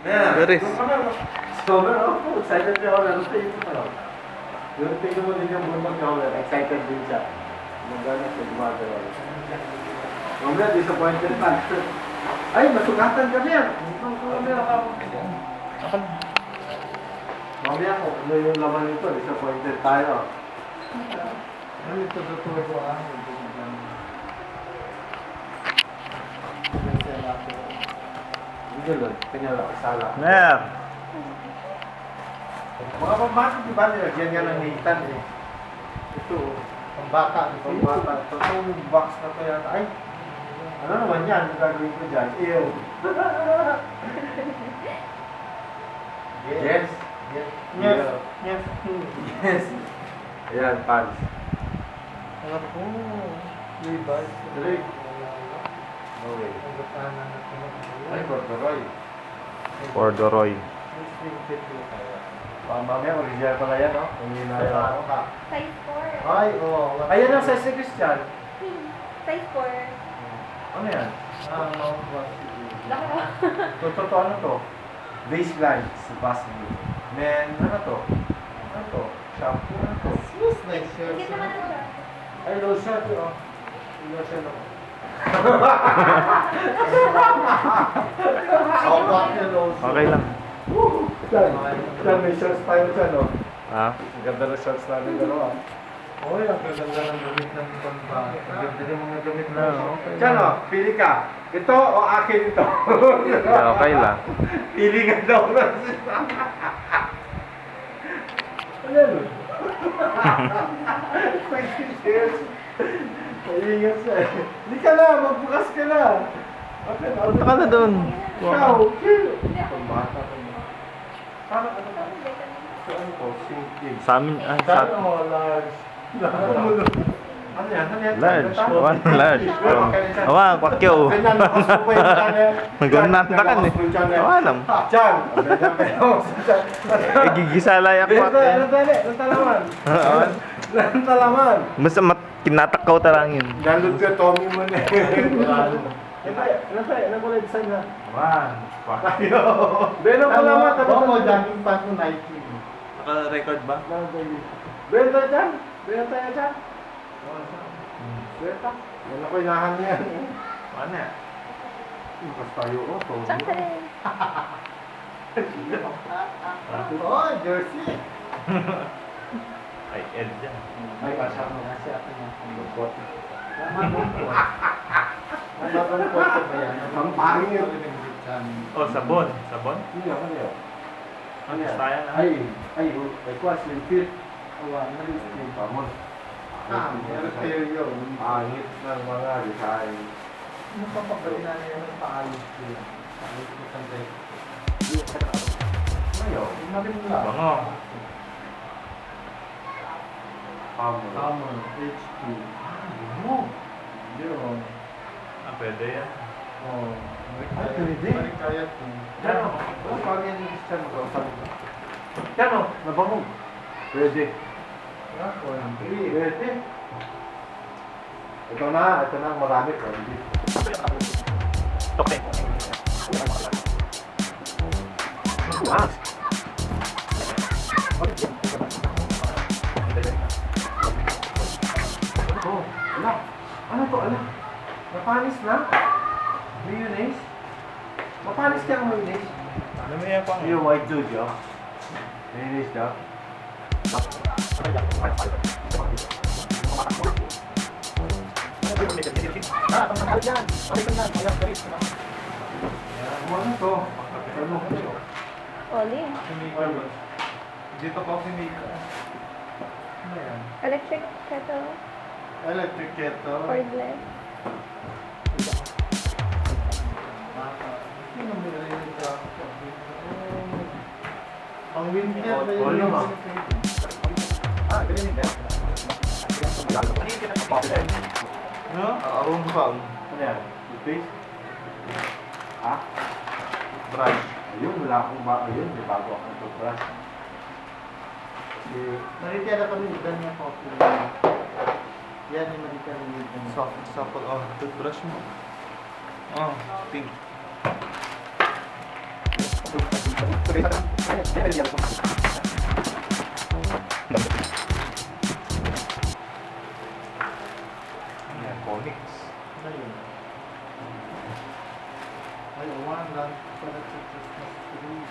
Beres. Sobrang ako. Excited siya ako. Lalo tayo ito pa. Yung tingnan mo din yung bunod niya ako. Excited din siya. Magana siya gumagawa. Mamaya, disappointed man. Ay, masugatan kami yan. Mamaya kung ano yung laman nito, disappointed tayo. Ano ito totoo ko ah? Hindi lang, kanya lang, isala. Mer. Mga pambata, di ba nilagyan nga ng hitan eh? Ito, pambata. Pambata. Itong box na to yata. Ay, ano naman yan? Ang gagawin ko dyan? Ew. Yes. Yes. Yes. Yes. Yes. Ayan, pants. Levi's. Tuloy. No way. Ay, corduroy. Corduroy. Mamaya, mag-reserve pala yan, no? Kung hinayaan ko ka. Size 4. Ay, oo. Ayan ang size ni Christian. Size 4. Ano yan? Laki na. Totoo ano to? Baseline sa basketball. Men, ano to? Ano to? Shampoo, ano to? Nice shirt. Sige naman na siya. Ay, lotion to, oh. Lotion ako. Okay lang. Yan, may shorts tayo dyan, no? Ha? Ang ganda ng shorts namin dalawa. Oy, ang gaganda ng gamit ng pambata. Ang ganda ng mga gamit na. Okay. Diyan, oh, pili ka. Ito o akin ito? Okay lang. Pili ka daw na Ayan, oh. Maingat siya eh. Hindi ka na, magbukas ka na. Okay, Punta ka na doon. Ikaw, pambata ka na. Parang ano ba? So ano to? Sinking. Sa amin, sa Saan o large? Ano yan? Ano yan? large. One large. Ganyan, Awa, kwakyo. lakas mo pa yung channel. Magunantakan eh. Awa alam. Diyan! Ganyan, Eh, gigisala yak Benta, kwak ano tali? Ang talaman. eh. Ang talaman. Basta kinatakaw tarang yun. Nalod ka, Tommy mo na Ano kulay design na? One. Payo. Beno ko naman. Ako, jogging pants mo Nike. Naka-record ba? Benta dyan. Benta yan dyan. Benta. Wala ko inahan niya. Ano yan? Bukas tayo ko. Tommy. Saan ka rin? Oh, jersey. Ay, Ed dyan. Ay, kasama nga siya. Ang lupot. Ang photo ba yan? Ang pangit. Oh, sabon. Sabon? Hindi ako niyo. Ano yan? Tayo na. Ay, ay ko slim fit. Awa, slim pa mo. Stereo. Pangit ng mga design. Ano pa pagkain na niya ng paayos ko yan? Paayos ko sa break. Ngayon, maganda lang. Bango. Hammer, H2. Mo. Yun. Ah, pwede yan. Oh. Ay, pwede. Marikayat ko. Diyan o. Ano pang yan yung Christian ko? Diyan o. Nabangog. Pwede. Ako, hindi. Pwede. Ito na ang marami ko. Okay. Ah. Oh, ala. Ano to, ala? Mapanis na? Mayonnaise? Mapanis ka ang mayonnaise? Ano mo yan pang? Yung white dude, yo. Mayonnaise daw. Ano to? Ano to? Oli. Dito ko sinika. Ano yan? Electric kettle. Electric kettle. Cordless. Ano mo nalilin ka? Ang winter ba yun? Volume, ah. Ah, ganyan ka. No? Arong bang. Ano yan? Toothpaste? Ha? Brush. Ayun, wala akong ba? Ayun, may bago akong toothbrush. Kasi, Naritira kami ganyan po. Yan yung naritira kami. Soft, supple. Oh, toothbrush mo. Oh, pink. Yan, comics. Ay, awan lang para sa Christmas tree.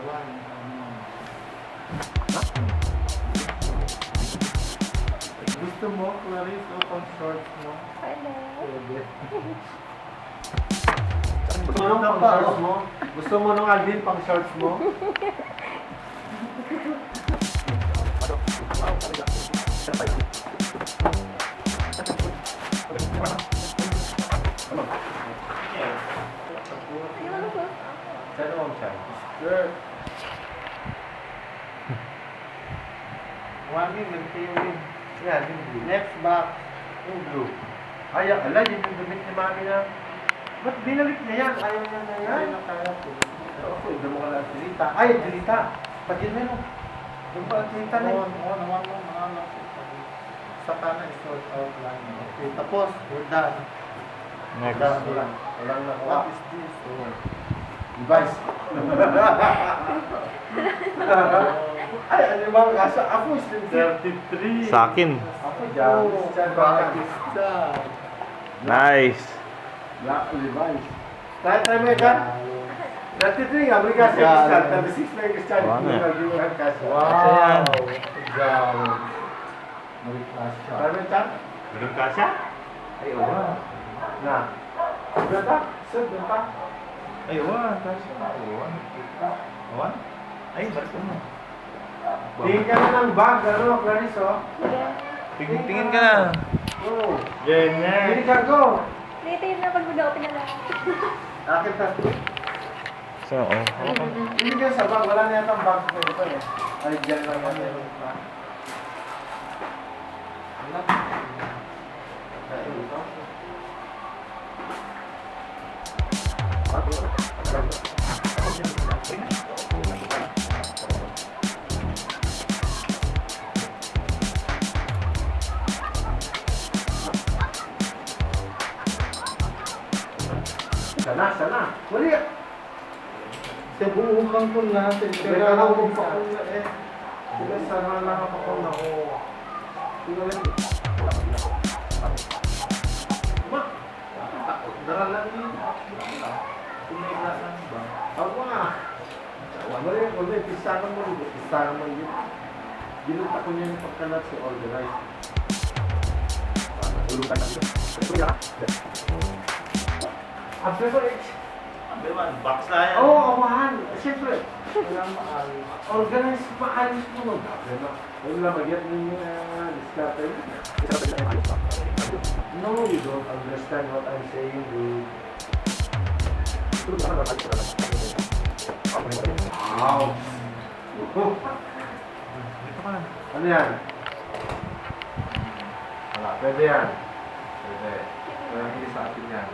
Awan, Gusto mo, Clarice, o pang shorts mo? Hello. Pwede. Gusto mo nung pang shorts mo? Gusto mo nung Alvin pang shorts mo? Ayun ko. Saan mo siya? Sure. Wangin, nagtiwin. Yan, yung blue. Next box. Yung blue. Ay, ala, yun yung damit ni Mami na. Ba't binalik niya yan? Ayaw niya na yan. Ay, nakaya po. Ako, hindi mo ka lang Jelita. Ay, Jelita. Pagin mo. Yung pa Jelita na yun. Oo, naman mo, mga saka na i-sort out lang. Okay, tapos, we're done. Next. Walang nakuha. What is this? Device. Ay, ano ba? Kaso ako, sincere. 33. Sa akin. Ako, dyan. Dyan, baka. Nice. Black Levi's. Try mo yan. 33 nga, may kasi Christian. 36 na yung Christian. Wow, Hindi nga. na ginuhan kasi. Wow! Wow! May class siya. Try mo yan. Meron ka siya? Ay, oo. Na. Doon ta? Sir, doon ta? Ay, awan. Kasi awan. Awan? Ay, balik mo. Tingin ka na ng bag, ano, Clarice, oh. Sige. Tingin ka na. Oo. Ganyan! Hindi ka, go. Dito yun na pag mag-open na lang. Akin ta. So, oh. Hindi ka sa bag, wala na yata ang bag ko ito eh. Ay, dyan lang yan. Ay, ito. Sana. Wali. Sa buong kangkong natin. Pero ako pa ko na eh. Sila sana lang ako na ako. Sila lang. Ma. Dara lang yun. Tumira lang ba? Ako nga. Wala, pisahan mo yun. Ginuta ko niya yung pagkalat si all the rice. Ulong ka na. After for it. Box na yan. Oo, awahan. Siyempre. Walang maalis. Organize maalis mo. Wala magyat ninyo discover. No, you don't understand what I'm saying, dude. Wow. Dito ka na. Ano yan? Wala, pwede yan. Pwede. Pero hindi sa atin yan.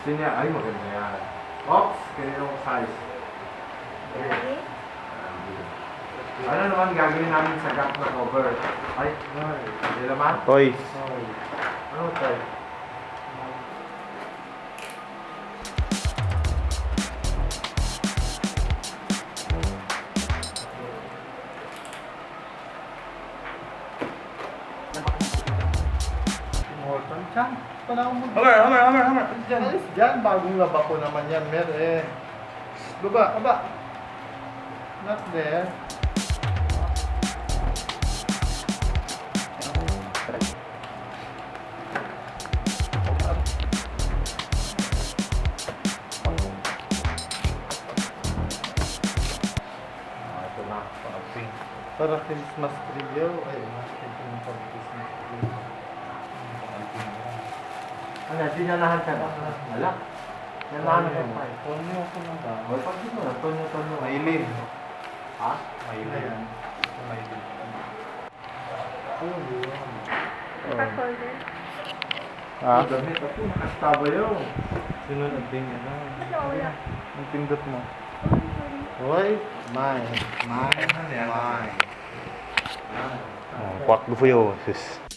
Gusto niya, ay maganda yan. Oops, kaninong size. Ready? Ano naman gagawin namin sa gap na cover? Ay, hindi naman. Toys. Ano tayo? Morton Chan. Wala akong mag- Hammer. Diyan, alis dyan. Bagong laba ko naman yan, Mer eh. Baba, baba. Not there. Ito na. Para Christmas tree yun. Ay, natin yung Christmas tree. Ano, sinalahan ka na? Wala. Sinalahan ka pa eh. Tonyo ko na ba? Hoy, pag dito na, tonyo. Mailin. Ha? Mailin. Mailin. Oh, yun. Pack-holder. Ah? Damit ako, nakastaba yun. Sinunod din yan. Ano, wala. Ang pindot mo. Hoy, mine. Ano yan? Oh, kwak do fuyo. Sis.